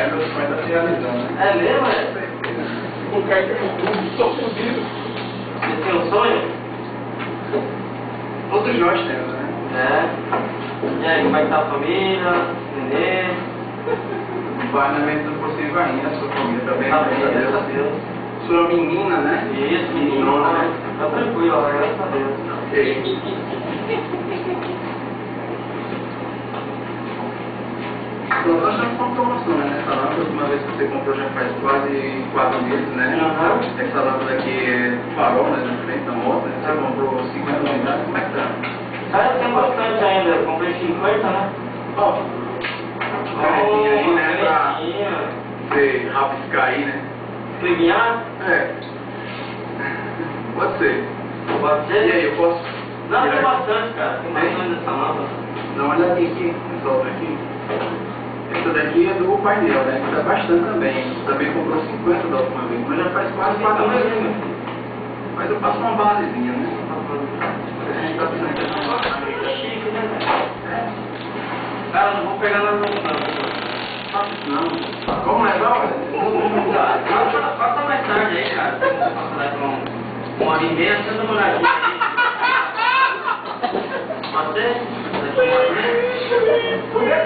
É, meu sonho tá se realizando, né? É mesmo, é? O cara que eu tô fudido. Você tem um sonho? Todos nós temos, né? É. E aí, como é que tá a família? Nenê? Vai na medida do possível ainda, sua família também, Tá bem, graças graças a a Deus. Deus. Sua menina, né? Isso, menino, né? Tá tranquilo, ó, graças a Deus. Ok. Pronto, nós estamos com promoção, né? Essa lâmpada, a última vez que você comprou já faz quase 4 meses, né? Uhum. Essa lâmpada aqui é farol, né? Na frente da moto, né? Você comprou 50 unidades, como é que tá? Cara, tem bastante ainda, eu comprei 50, né? Ó, canetinha aí, né? Pra Canetinha. você rabiscar aí, né? Escrevinhar? É. Pode ser. Pode E ser? aí, eu posso? Não, tem tirar? bastante, cara. Tem bastante dessa lâmpada. Dá uma olhadinha aqui, essa outra aqui. Essa daqui é do painel, né? Custa bastante também. Também comprou 50 da última vez, mas já faz quase 4 meses, né? Mas eu passo uma basezinha, né? A gente tá precisando dessa base. Chique, né, velho? É. Cara, não vou pegar nada não. Faça isso não. Vamos levar, olha? Passa mais tarde aí, cara. Passa lá com uma hora e meia, você dá uma olhadinha aí. Pode ser? Daqui uma hora e meia?